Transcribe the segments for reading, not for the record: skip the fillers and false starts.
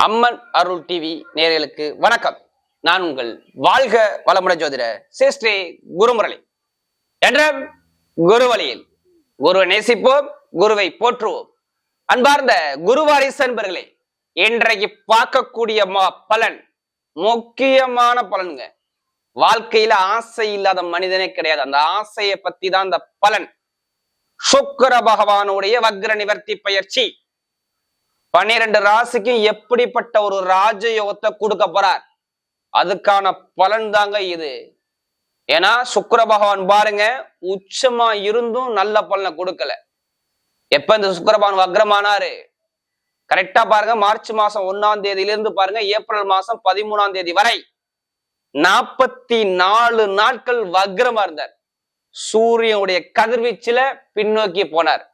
அம்மன் அருள் TV நேயர்களுக்கு வணக்கம். நான் உங்கள் வாழ்க வளமுடன் ஜோதிடர் ஸ்ரீ குருமுரளி என்ற குருவழியில் குருவை நேசிப்போம், குருவை போற்றுவோம். அன்பார்ந்த குருவாரிசு அன்பர்களே, இன்றைக்கு பார்க்கக்கூடிய பலன் முக்கியமான பலனுங்க. வாழ்க்கையில ஆசை இல்லாத மனிதனே கிடையாது. அந்த ஆசையை பத்தி தான் இந்த பலன். சுக்கிர பகவானுடைய வக்ர நிவர்த்தி பயிற்சி 12 ராசிக்கும் எப்படிப்பட்ட ஒரு ராஜயோகத்தை கொடுக்க போறார், அதுக்கான பலன் தாங்க இது. ஏன்னா சுக்கிர பகவான் பாருங்க, உச்சமா இருந்தும் நல்ல பலனை கொடுக்கல. எப்ப இந்த சுக்கிர பகவான் வக்ரமானாரு கரெக்டா பாருங்க, மார்ச் மாசம் 1ஆம் தேதியிலிருந்து பாருங்க ஏப்ரல் மாசம் 13ஆம் தேதி வரை 44 நாட்கள் வக்ரமா இருந்தார். சூரியனுடைய கதிர்வீச்சுல பின்னோக்கி போனார்.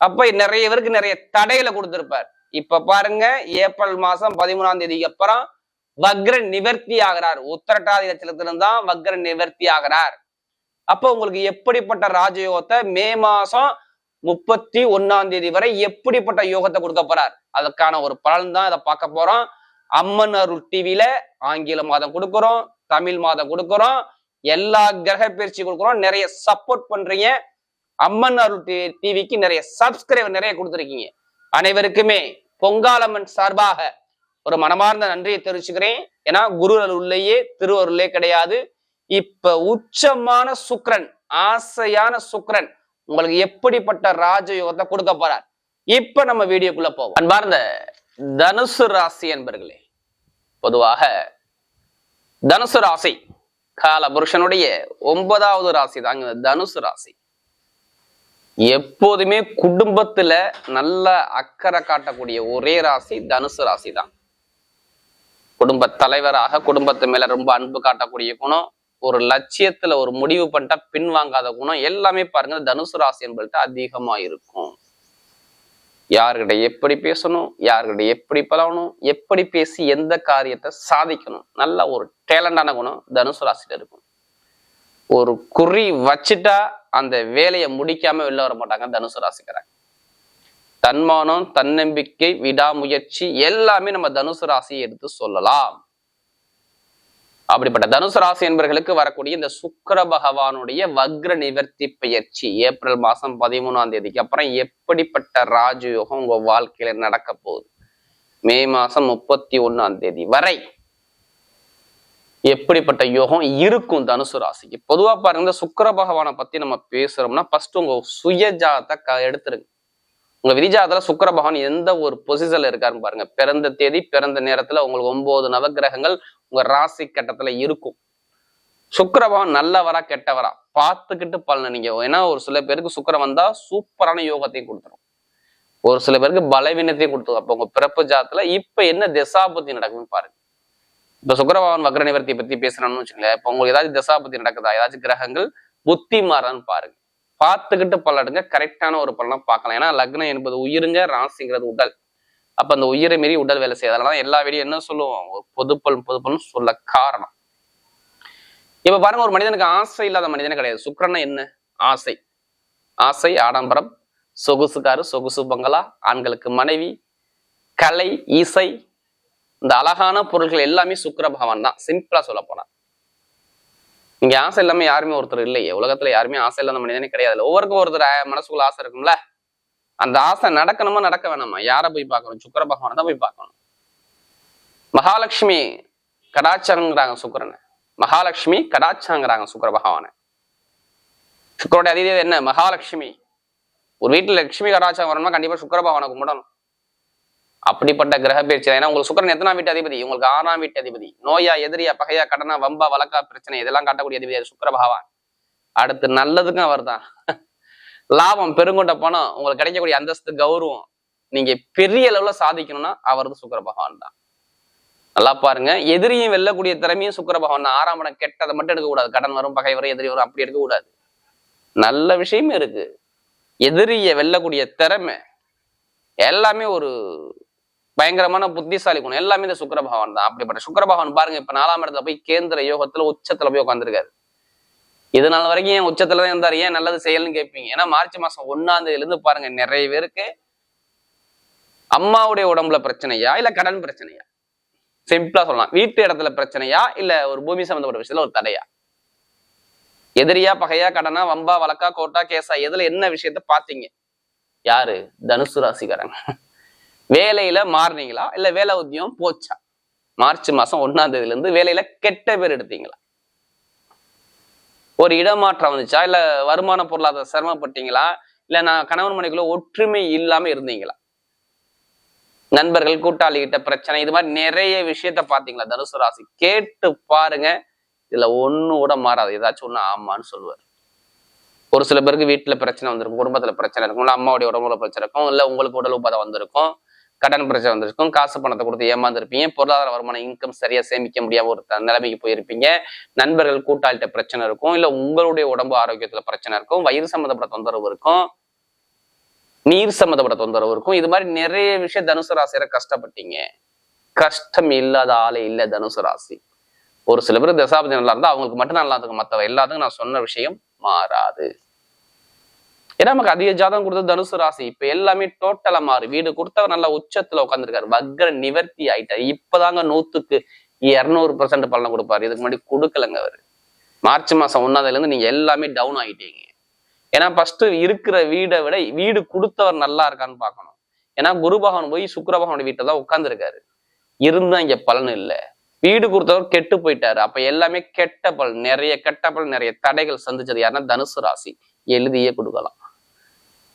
அப்ப நிறைய பேருக்கு நிறைய தடைகளை கொடுத்திருப்பார். இப்ப பாருங்க, ஏப்ரல் மாசம் 13ஆம் தேதிக்கு அப்புறம் வக்ர நிவர்த்தி ஆகிறார். உத்திரட்டாதி நட்சத்திரத்திலிருந்து தான் வக்ர நிவர்த்தி ஆகிறார். அப்ப உங்களுக்கு எப்படிப்பட்ட ராஜயோகத்தை மே மாசம் 31ஆம் தேதி வரை எப்படிப்பட்ட யோகத்தை கொடுக்க போறார், அதுக்கான ஒரு பலன் தான் இதை பார்க்க போறோம். அம்மன் அருள் டிவில ஆங்கில மாதம் கொடுக்குறோம், தமிழ் மாதம் கொடுக்குறோம், எல்லா கிரக பயிற்சி கொடுக்குறோம். நிறைய சப்போர்ட் பண்றீங்க. அம்மன் அருள் டிவிக்கு நிறைய சப்ஸ்கிரைபர் நிறைய கொடுத்துருக்கீங்க. அனைவருக்குமே பொங்காலம்மன் சார்பாக ஒரு மனமார்ந்த நன்றியை தெரிவிச்சுக்கிறேன். ஏன்னா குரு அருள்லேயே திருவருளே கிடையாது. இப்ப உச்சமான சுக்கிரன், ஆசையான சுக்கிரன் உங்களுக்கு எப்படிப்பட்ட ராஜயோகத்தை கொடுக்க போறார், இப்ப நம்ம வீடியோக்குள்ள போவோம். அன்பார்ந்த தனுசு ராசி என்பர்களே, பொதுவாக தனுசு ராசி கால புருஷனுடைய 9வது ராசி தாங்க தனுசு ராசி. எப்போதுமே குடும்பத்துல நல்ல அக்கறை காட்டக்கூடிய ஒரே ராசி தனுசு ராசி தான். குடும்ப தலைவராக குடும்பத்து மேல ரொம்ப அன்பு காட்டக்கூடிய குணம், ஒரு லட்சியத்துல ஒரு முடிவு பண்ணிட்டா பின்வாங்காத குணம் எல்லாமே பாருங்க தனுசு ராசி என்பது அதிகமா இருக்கும். யார்கிட்ட எப்படி பேசணும், யார்கிட்ட எப்படி பழகணும், எப்படி பேசி எந்த காரியத்தை சாதிக்கணும், நல்ல ஒரு டேலண்டான குணம் தனுசு ராசியில இருக்கும். ஒரு குறி வச்சுட்டா அந்த வேலையை முடிக்காம வெளில வர மாட்டாங்க தனுசு ராசிக்காரங்க. தன்மானம், தன்னம்பிக்கை, விடாமுயற்சி எல்லாமே நம்ம தனுசு ராசியை எடுத்து சொல்லலாம். அப்படிப்பட்ட தனுசு ராசி என்பவர்களுக்கு வரக்கூடிய இந்த சுக்கிர பகவானுடைய வக்ர நிவர்த்தி பயிற்சி ஏப்ரல் மாசம் 13ஆம் தேதிக்கு அப்புறம் எப்படிப்பட்ட ராஜயோகம் உங்க வாழ்க்கையில நடக்க போகுது, மே மாசம் 31ஆம் தேதி வரை எப்படிப்பட்ட யோகம் இருக்கும் தனுசு ராசிக்கு. பொதுவா பாருங்க, இந்த சுக்கிர பகவானை பத்தி நம்ம பேசுறோம்னா ஃபர்ஸ்ட் உங்க சுய ஜாதத்தை எடுத்துருங்க. உங்க விதிஜாதத்துல சுக்கிர பகவான் எந்த ஒரு பொசிஷன்ல இருக்காருன்னு பாருங்க. பிறந்த தேதி, பிறந்த நேரத்துல உங்களுக்கு 9 நவகிரகங்கள் உங்க ராசி கட்டத்துல இருக்கும். சுக்கிர பகவான் நல்லவரா கெட்டவரா பார்த்துக்கிட்டு பலனை நீங்க. ஏன்னா ஒரு சில பேருக்கு சுக்கிரம் வந்தா சூப்பரான யோகத்தையும் கொடுத்துரும், ஒரு சில பேருக்கு பலவீனத்தையும் கொடுத்துரும். அப்ப உங்க பிறப்பு ஜாதத்துல இப்ப என்ன திசாபுத்தி நடக்குதுன்னு பாருங்க. இப்ப சுக்கிர பகவான் வக்ர நிவர்த்தியை பத்தி பேசுறோம்னு வச்சுக்கோங்களேன். இப்ப உங்களுக்கு ஏதாச்சும் திசாபுத்தி நடக்குதா, ஏதாச்சும் கிரகங்கள் புத்தி மாறான்னு பாருங்க. பார்த்துக்கிட்டு பலடுங்க, கரெக்டான ஒரு பலனை பார்க்கலாம். ஏன்னா லக்னம் என்பது உயிருங்க, ராசிங்கிறது உடல். அப்ப அந்த உயிரை மீறி உடல் வேலை செய்யாது. அதனால எல்லா வீடியும் என்ன சொல்லுவோம், ஒரு பொதுப்பலன் சொல்ல காரணம். இப்ப பாருங்க, ஒரு மனிதனுக்கு ஆசை இல்லாத மனிதனே கிடையாது. சுக்கிரன்னா என்ன, ஆசை. ஆசை, ஆடம்பரம், சொகுசுக்காரு, சொகுசு பங்களா, ஆண்களுக்கு மனைவி, கலை, இசை, இந்த அழகான பொருட்கள் எல்லாமே சுக்கிர பகவான் தான். சிம்பிளா சொல்ல போனா இங்க ஆசை இல்லாம யாருமே ஒருத்தர் இல்லையே. உலகத்துல யாருமே ஆசை இல்லாத மனிதனே கிடையாது. ஒவ்வொருக்கும் ஒருத்தர் மனசுக்குள்ள ஆசை இருக்கும்ல, அந்த ஆசை நடக்கணுமா நடக்க வேணாமா, யாரை போய் பார்க்கணும், சுக்கிர பகவானை தான் போய் பார்க்கணும். மகாலட்சுமி கடாச்சாரங்கிறாங்க சுக்கிரனை, மகாலட்சுமி கடாச்சாங்கிறாங்க சுக்கிர பகவானை. சுக்கிரோட அதிதேவதை என்ன, மகாலட்சுமி. ஒரு வீட்டுல லட்சுமி கடாச்சாரம் வரணும்னா கண்டிப்பா சுக்கிர பகவானை கும்பிடணும். அப்படிப்பட்ட கிரக பயிற்சி. ஏன்னா உங்களுக்கு சுக்கிரன் எத்தனாம் வீட்டு அதிபதி, உங்களுக்கு 6ஆம் வீட்டு அதிபதி. நோயா, எதிரியா, பகையா, கடனா, வம்பா, வழக்கா, பிரச்சனை இதெல்லாம் காட்டக்கூடிய அதிபதி சுக்கிர பகவான். அடுத்து நல்லதுக்கும் அவர் தான். லாபம், பெருங்கொண்ட பணம், உங்களுக்கு கிடைக்கக்கூடிய அந்தஸ்து, கௌரவம், நீங்க பெரிய அளவுல சாதிக்கணும்னா அவரது சுக்கிர பகவான் தான். நல்லா பாருங்க, எதிரியும் வெல்லக்கூடிய திறமையும் சுக்கிர பகவான் தான். 6ஆம் இடம் கெட்டதை மட்டும் எடுக்கக்கூடாது. கடன் வரும், பகை வரும், எதிரி வரும், அப்படி எடுக்கக்கூடாது. நல்ல விஷயமே இருக்கு. எதிரிய வெல்லக்கூடிய திறமை எல்லாமே ஒரு பயங்கரமான புத்திசாலி குணம் எல்லாமே இந்த சுக்கிர பகவான் தான். அப்படிப்பட்ட சுக்கிர பகவான் பாருங்க, இப்ப 4ஆம் இடத்துல போய் கேந்திர யோகத்துல உச்சத்துல போய் உட்காந்துருக்காரு. இது நாள் வரைக்கும் ஏன் உச்சத்துலதான் இருந்தாரு, ஏன் நல்லது செய்யலன்னு கேட்பீங்க. ஏன்னா மார்ச் மாசம் 1ஆம் தேதியில இருந்து பாருங்க, நிறைய பேருக்கு அம்மாவுடைய உடம்புல பிரச்சனையா இல்ல கடன் பிரச்சனையா? சிம்பிளா சொல்லலாம். வீட்டு இடத்துல பிரச்சனையா இல்ல ஒரு பூமி சம்பந்தப்பட்ட விஷயத்துல ஒரு தடையா? எதிரியா, பகையா, கடனா, வம்பா, வழக்கா, கோட்டா, கேசா, எதுல என்ன விஷயத்த பாத்தீங்க? யாரு? தனுசு ராசிக்காரங்க. வேலையில மாறினீங்களா இல்ல வேலை உத்தியோகம் போச்சா? மார்ச் மாசம் 1ஆம் தேதியில இருந்து வேலையில கெட்ட பேர் எடுத்தீங்களா? ஒரு இடமாற்றம் வந்துச்சா இல்ல வருமான பொருளாதார சிரமப்பட்டீங்களா இல்ல நான் கணவன் மனைவிக்குள்ள ஒற்றுமை இல்லாம இருந்தீங்களா? நண்பர்கள் கூட்டாளி கிட்ட பிரச்சனை, இது மாதிரி நிறைய விஷயத்த பாத்தீங்களா? தனுசு ராசி கேட்டு பாருங்க. இதுல ஒண்ணு கூட மாறாது. ஏதாச்சும் ஒண்ணு ஆமான்னு சொல்லுவார். ஒரு சில பேருக்கு வீட்டுல பிரச்சனை வந்திருக்கும், குடும்பத்துல பிரச்சனை இருக்கும், இல்ல அம்மாவுடைய உடம்புல பிரச்சனை இருக்கும், இல்ல உங்களுக்கு உடல் உபாதை வந்திருக்கும், கடன் பிரச்சனை வந்திருக்கும், காசு பணத்தை கொடுத்து ஏமாந்துருப்பீங்க, பொருளாதார வருமானம் இன்கம் சரியா சேமிக்க முடியாம ஒரு நிலைமைக்கு போயிருப்பீங்க, நண்பர்கள் கூட்டாளிட்ட பிரச்சனை இருக்கும், இல்ல உங்களுடைய உடம்பு ஆரோக்கியத்துல பிரச்சனை இருக்கும், வயிறு சம்மந்தப்பட்ட தொந்தரவு இருக்கும், நீர் சம்மந்தப்பட்ட தொந்தரவு இருக்கும். இது மாதிரி நிறைய விஷயம் தனுசு ராசியில கஷ்டப்பட்டீங்க. கஷ்டம் இல்லாத ஆளே இல்ல தனுசு ராசி. ஒரு சில பேர் தசாபதி நல்லா இருந்தா அவங்களுக்கு மட்டும் நல்லா இருக்கும், மற்றவ எல்லாத்துக்கும் நான் சொன்ன விஷயம் மாறாது. ஏன்னா நமக்கு அதிக ஜாதகம் கொடுத்தது தனுசு ராசி. இப்ப எல்லாமே டோட்டலா மாறு. வீடு கொடுத்தவர் நல்லா உச்சத்துல உட்காந்துருக்காரு, வக்ர நிவர்த்தி ஆயிட்டாரு. இப்பதாங்க 100க்கு 200% பலனை கொடுப்பாரு. இதுக்கு முன்னாடி கொடுக்கலங்க அவரு. மார்ச் மாசம் 1ஆம் தேதியில இருந்து நீங்க எல்லாமே டவுன் ஆயிட்டீங்க. ஏன்னா ஃபர்ஸ்ட் இருக்கிற வீடை விட வீடு கொடுத்தவர் நல்லா இருக்கான்னு பார்க்கணும். ஏன்னா குரு பகவான் போய் சுக்கிர பகவானோட வீட்டில் தான் உட்காந்துருக்காரு. இருந்தா இங்க பலன் இல்லை. வீடு கொடுத்தவர் கெட்டு போயிட்டாரு. அப்ப எல்லாமே கெட்ட பலன், நிறைய கெட்ட பலன், நிறைய தடைகள் சந்திச்சது யாருன்னா தனுசு ராசி. எழுதியே கொடுக்கலாம்.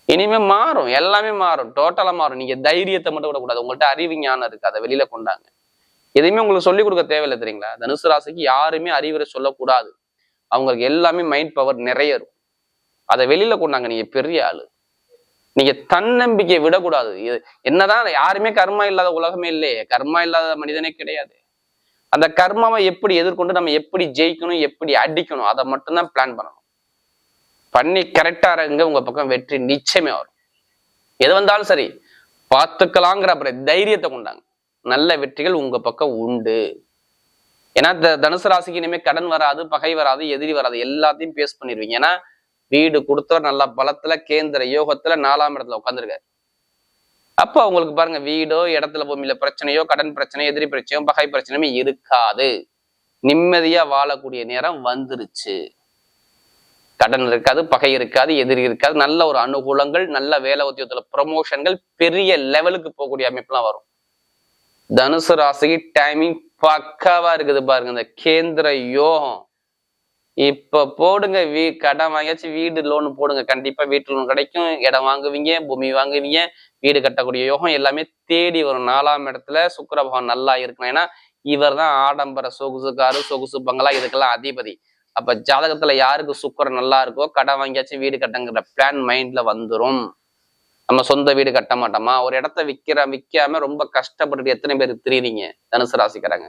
இனிமே மாறும், எல்லாமே மாறும், டோட்டலா மாறும். நீங்க தைரியத்தை மட்டும் விடக்கூடாது. உங்கள்கிட்ட அறிவு ஞானம் இருக்கு, அதை வெளியில கொண்டாங்க. எதையுமே உங்களுக்கு சொல்லிக் கொடுக்க தேவையில்லை தெரியுங்களா? தனுசு ராசிக்கு யாருமே அறிவுரை சொல்லக்கூடாது. அவங்களுக்கு எல்லாமே மைண்ட் பவர் நிறைய இருக்கும். அதை வெளியில கொண்டாங்க. நீங்க பெரிய ஆளு. நீங்க தன்னம்பிக்கையை விடக்கூடாது. என்னதான் யாருமே கர்மா இல்லாத உலகமே இல்லையே, கர்மா இல்லாத மனிதனே கிடையாது. அந்த கர்மாவை எப்படி எதிர்கொண்டு நம்ம எப்படி ஜெயிக்கணும், எப்படி அடிக்கணும், அதை மட்டும்தான் பிளான் பண்ணணும். பண்ணி கரெக்டா இருங்க, உங்க பக்கம் வெற்றி நிச்சயமே வரும். எது வந்தாலும் சரி பார்த்துக்கலாங்கிற அப்புறம் தைரியத்தை கொண்டாங்க. நல்ல வெற்றிகள் உங்க பக்கம் உண்டு. ஏன்னா தனுசு ராசிக்கு இனிமே கடன் வராது, பகை வராது, எதிரி வராது, எல்லாத்தையும் பேஸ் பண்ணிடுவீங்க. ஏன்னா வீடு கொடுத்தவர் நல்ல பலத்துல கேந்திர யோகத்துல 4ஆம் இடத்துல உட்காந்துருக்காரு. அப்போ அவங்களுக்கு பாருங்க, வீடோ இடத்துல பூமியில பிரச்சனையோ கடன் பிரச்சனையோ எதிரி பிரச்சனையோ பகை பிரச்சனையுமே இருக்காது. நிம்மதியா வாழக்கூடிய நேரம் வந்துருச்சு. கடன் இருக்காது, பகை இருக்காது, எதிரி இருக்காது, நல்ல ஒரு அனுகூலங்கள், நல்ல வேலை உத்தியோகத்துல ப்ரமோஷன்கள், பெரிய லெவலுக்கு போகக்கூடிய அமைப்புலாம் வரும். தனுசு ராசிக்கு டைமிங் பக்காவா இருக்குது பாருங்க. இந்த கேந்திர யோகம் இப்ப போடுங்க. கடன் வாங்கியாச்சு வீடு லோன் போடுங்க. கண்டிப்பா வீட்டு லோன் கிடைக்கும். இடம் வாங்குவீங்க, பூமி வாங்குவீங்க, வீடு கட்டக்கூடிய யோகம் எல்லாமே தேடி வரும். 4ஆம் இடத்துல சுக்கிர பகவான் நல்லா இருக்கணும். ஏன்னா இவர் தான் ஆடம்பர சொகுசு காரு, சொகுசு பங்களா, இதுக்கெல்லாம் அதிபதி. அப்ப ஜாதகத்துல யாருக்கு சுக்கிரன் நல்லா இருக்கோ கடன் வாங்கியாச்சு வீடு கட்டங்கிற பிளான் மைண்ட்ல வந்துடும். நம்ம சொந்த வீடு கட்ட மாட்டோமா? ஒரு இடத்த விற்காம ரொம்ப கஷ்டப்பட்டுட்டு எத்தனை பேர் தெரியுறீங்க தனுசு ராசிக்காரங்க?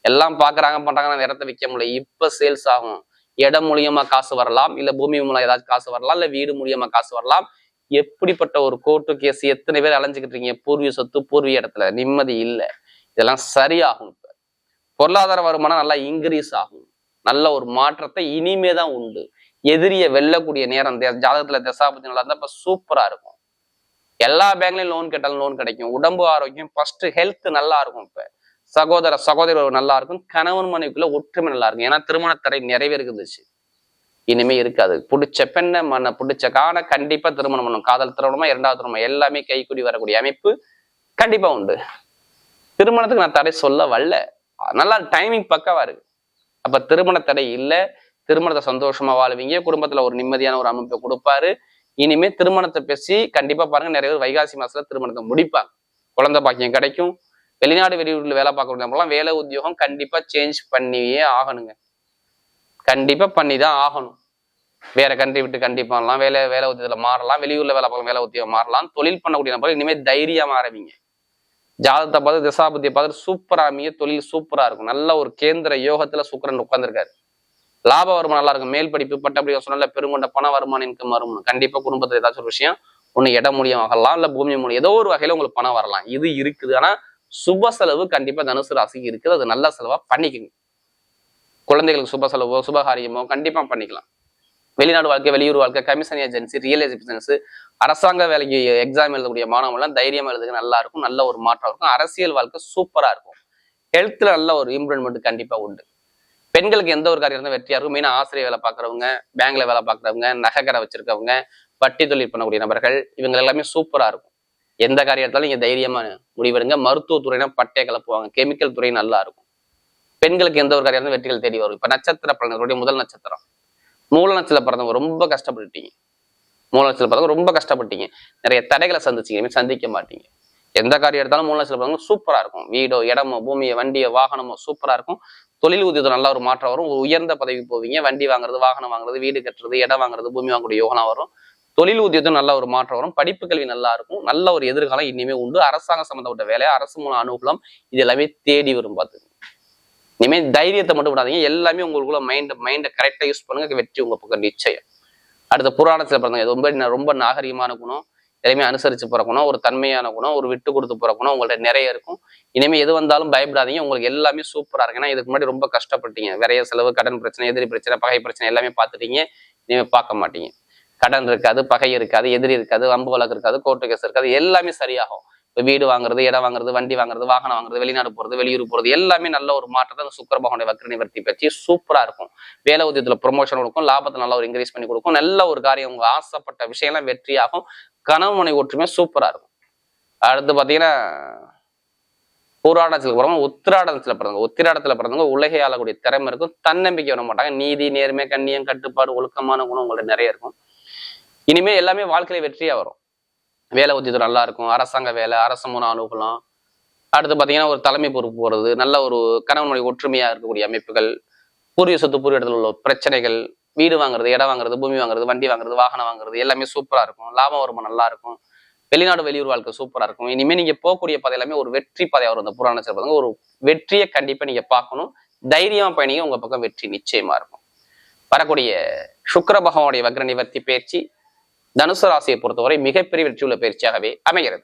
எல்லாம் பாக்குறாங்க பண்றாங்க, அந்த இடத்த விற்க முடியல. இப்ப சேல்ஸ் ஆகும். இடம் மூலியமா காசு வரலாம், இல்ல பூமி மூலம் ஏதாச்சும் காசு வரலாம், இல்ல வீடு மூலியமா காசு வரலாம். எப்படிப்பட்ட ஒரு கோர்ட்டு கேஸ், எத்தனை பேர் அலைஞ்சுக்கிட்டு இருக்கீங்க? பூர்வீக சொத்து பூர்வீக இடத்துல நிம்மதி இல்லை. இதெல்லாம் சரியாகும். இப்ப பொருளாதார வருமானம் நல்லா இன்க்ரீஸ் ஆகும். நல்ல ஒரு மாற்றத்தை இனிமே தான் உண்டு. எதிரியை வெல்லக்கூடிய நேரம் ஜாதகத்துல தசாபதி நல்லா இருந்தா இப்ப சூப்பரா இருக்கும். எல்லா பேங்க்லயும் லோன் கேட்டாலும் லோன் கிடைக்கும். உடம்பு ஆரோக்கியம், ஃபர்ஸ்ட் ஹெல்த் நல்லா இருக்கும். இப்ப சகோதரர் நல்லா இருக்கும். கணவன் மனைவிக்குள்ள ஒற்றுமை நல்லா இருக்கும். ஏன்னா திருமண தடை நிறைவேறுந்துச்சு, இனிமே இருக்காது. பிடிச்ச பெண்ணை பிடிச்ச காண கண்டிப்பா திருமணம் பண்ணும். காதல் திருமணமா 2வது திருமணம் எல்லாமே கைக்கூடி வரக்கூடிய அமைப்பு கண்டிப்பா உண்டு. திருமணத்துக்கு நான் தடை சொல்ல வரல, நல்லா டைமிங் பக்காவா இருக்கு. அப்ப திருமண தடை இல்லை, திருமணத்தை சந்தோஷமா வாழ்வீங்க, குடும்பத்துல ஒரு நிம்மதியான ஒரு அமைப்பை கொடுப்பாரு. இனிமே திருமணத்தை பேசி கண்டிப்பா பாருங்க, நிறைய பேர் வைகாசி மாசத்துல திருமணத்தை முடிப்பாங்க. குழந்தை பாக்கியம் கிடைக்கும். வெளிநாடு வெளியூர்ல வேலை பார்க்கறவங்கலாம் வேலை உத்தியோகம் கண்டிப்பா சேஞ்ச் பண்ணியே ஆகணுங்க. கண்டிப்பா பண்ணிதான் ஆகணும். வேற கண்ட்ரி விட்டு கண்டிப்பா வேலை உத்தியோகத்துல மாறலாம், வெளியூர்ல வேலை பார்க்க வேலை உத்தியோகம் மாறலாம். தொழில் பண்ணக்கூடிய நபர்கள் இனிமே தைரியமா ஆரம்பிங்க. ஜாதகத்தை பார்த்து திசாபுத்தியை பார்த்து சூப்பரா ஆரம்பிங்க. தொழில் சூப்பரா இருக்கும். நல்ல ஒரு கேந்திர யோகத்துல சுக்கிரன் உட்கார்ந்துருக்காரு. லாப வருமானம் நல்லா இருக்கும். மேல் படிப்பு பட்டப்படி சொன்னால பெருங்கொண்ட பண வருமானம் இன்கம் வரும். கண்டிப்பா குடும்பத்துல ஏதாச்சும் ஒரு விஷயம் ஒண்ணு இடம் மூலியம் ஆகலாம், இல்ல பூமி மூலியம் ஏதோ ஒரு வகையில உங்களுக்கு பணம் வரலாம். இது இருக்குது. ஆனா சுப செலவு கண்டிப்பா தனுசு ராசிக்கு இருக்குது. அது நல்ல செலவா பண்ணிக்கோங்க. குழந்தைகளுக்கு சுப செலவோ சுபகாரியமோ கண்டிப்பா பண்ணிக்கலாம். வெளிநாடு வாழ்க்கை, வெளியூர் வாழ்க்கை, commission agency, real estate business, அரசாங்க வேலைக்கு எக்ஸாம் எழுதக்கூடிய மாணவர்கள் தைரியமா எழுதுக, நல்லா இருக்கும், நல்ல ஒரு மாற்றம் இருக்கும். அரசியல் வாழ்க்கை சூப்பரா இருக்கும். ஹெல்த்ல நல்ல ஒரு இம்ப்ரூவ்மெண்ட் கண்டிப்பா உண்டு. பெண்களுக்கு எந்த ஒரு காரியம் இருந்தால் வெற்றியா இருக்கும். மெயினா ஆசிரியர் வேலை பார்க்குறவங்க, பேங்க்ல வேலை பார்க்குறவங்க, நகைக்கடை வச்சிருக்கவங்க, வட்டி தொழில் பண்ணக்கூடிய நபர்கள், இவங்க எல்லாமே சூப்பரா இருக்கும். எந்த காரியம் எடுத்தாலும் நீங்க தைரியமா முடிவெடுங்க. மருத்துவத்துறைனா பட்டைய கலப்புவாங்க. கெமிக்கல் துறை நல்லா இருக்கும். பெண்களுக்கு எந்த ஒரு காரியம் இருந்தாலும் வெற்றிகள் தேடி வரும். இப்ப நட்சத்திர பலன்களுடைய முதல் நட்சத்திரம் மூல நட்சத்திர பிறந்தவங்க ரொம்ப கஷ்டப்பட்டுட்டீங்க. மூல நட்சத்திர பிறந்தவங்க ரொம்ப கஷ்டப்பட்டீங்க. நிறைய தடைகளை சந்திச்சீங்க, சந்திக்க மாட்டீங்க. எந்த காரியம் எடுத்தாலும் மூல நட்சத்திர பிறந்தவங்க சூப்பரா இருக்கும். வீடோ, இடமோ, பூமியோ, வண்டியோ, வாகனமோ சூப்பரா இருக்கும். தொழில் உத்தியோகம் நல்ல ஒரு மாற்றம் வரும். உயர்ந்த பதவி போவீங்க. வண்டி வாங்குறது, வாகனம் வாங்குறது, வீடு கட்டுறது, இடம் வாங்குறது, பூமி வாங்கக்கூடிய யோகனம் வரும். தொழில் உத்தியோகம் நல்ல ஒரு மாற்றம் வரும். படிப்பு கல்வி நல்லா இருக்கும். நல்ல ஒரு எதிர்காலம் இனிமே உண்டு. அரசாங்க சம்பந்தப்பட்ட வேலை, அரசு மூலம் அனுகூலம், இது எல்லாமே தேடி வரும். பார்த்து இனிமே தைரியத்தை மட்டும் விடாதீங்க. எல்லாமே உங்களுக்குள்ள மைண்டை கரெக்டா யூஸ் பண்ணுங்க. வெற்றி உங்க பக்கம் நிச்சயம். அடுத்த புராணத்துல பிறந்தவங்க ரொம்ப நாகரிகமான குணம், எதையுமே அனுசரிச்சு போற குணம், ஒரு தன்மையான குணம், ஒரு விட்டு கொடுத்து போற குணம் உங்கள்ட்ட நிறைய இருக்கும். இனிமே எது வந்தாலும் பயப்படாதீங்க. உங்களுக்கு எல்லாமே சூப்பரா இருக்கு. ஏன்னா இதுக்கு முன்னாடி ரொம்ப கஷ்டப்பட்டீங்க. விரைய செலவு, கடன் பிரச்சனை, எதிரி பிரச்சனை, பகை பிரச்சனை எல்லாமே பார்த்துட்டீங்க. இனிமே பார்க்க மாட்டீங்க. கடன் இருக்காது, பகை இருக்காது, எதிரி இருக்காது, வம்பு வழக்கு இருக்காது, கோர்ட்டு கேஸ் இருக்காது. எல்லாமே சரியாகும். இப்போ வீடு வாங்குறது, இடம் வாங்குறது, வண்டி வாங்குறது, வாகனம் வாங்குறது, வெளிநாடு போறது, வெளியூர் போறது, எல்லாமே நல்ல ஒரு மாற்றத்தை அந்த சுக்கிர பகவானுடைய வக்ர நிவர்த்தி பற்றி சூப்பரா இருக்கும். வேலை உத்தியத்துல ப்ரொமோஷன் கொடுக்கும், லாபத்தை நல்லா ஒரு இன்க்ரீஸ் பண்ணி கொடுக்கும். நல்ல ஒரு காரியம், உங்க ஆசைப்பட்ட விஷயம்லாம் வெற்றியாகும். கனவு மனை ஒற்றுமை சூப்பரா இருக்கும். அடுத்து பாத்தீங்கன்னா பூராடத்துல பிறந்தவங்க, உத்திராடத்துல பிறந்தவங்க. உத்திராடத்துல பிறந்தவங்க உலகை ஆளக்கூடிய திறமை இருக்கும். தன்னம்பிக்கை வர மாட்டாங்க. நீதி, நேர்மை, கண்ணியம், கட்டுப்பாடு, ஒழுக்கமான குணம் உங்கள்ட்ட நிறைய இருக்கும். இனிமே எல்லாமே வாழ்க்கையில வெற்றியா வரும். வேலை உத்தியோகம் நல்லா இருக்கும். அரசாங்க வேலை, அரசு மூலம் அனுகூலம். அடுத்து பாத்தீங்கன்னா ஒரு தலைமை பொறுப்பு போறது, நல்ல ஒரு கணவன் மனைவி ஒற்றுமையா இருக்கக்கூடிய அமைப்புகள், பூர்வீக சொத்து பூர்வ இடத்துல உள்ள பிரச்சனைகள், வீடு வாங்குறது, இடம் வாங்குறது, பூமி வாங்குறது, வண்டி வாங்குறது, வாகனம் வாங்குறது, எல்லாமே சூப்பரா இருக்கும். லாபம் வருமானம் நல்லா இருக்கும். வெளிநாடு வெளியூர் வாழ்க்கை சூப்பரா இருக்கும். இனிமே நீங்க போகக்கூடிய பாதை எல்லாமே ஒரு வெற்றி பாதையா வரும். இந்த புராண சிறப்பாங்க ஒரு வெற்றியை கண்டிப்பா நீங்க பார்க்கணும். தைரியமா பயணிங்க, உங்க பக்கம் வெற்றி நிச்சயமா இருக்கும். வரக்கூடிய சுக்கிர பகவானுடைய வக்ர நிவர்த்தி பயிற்சி தனுசு ராசியை பொறுத்தவரை மிகப்பெரிய வெற்றியுள்ள பயிற்சியாகவே அமைகிறது.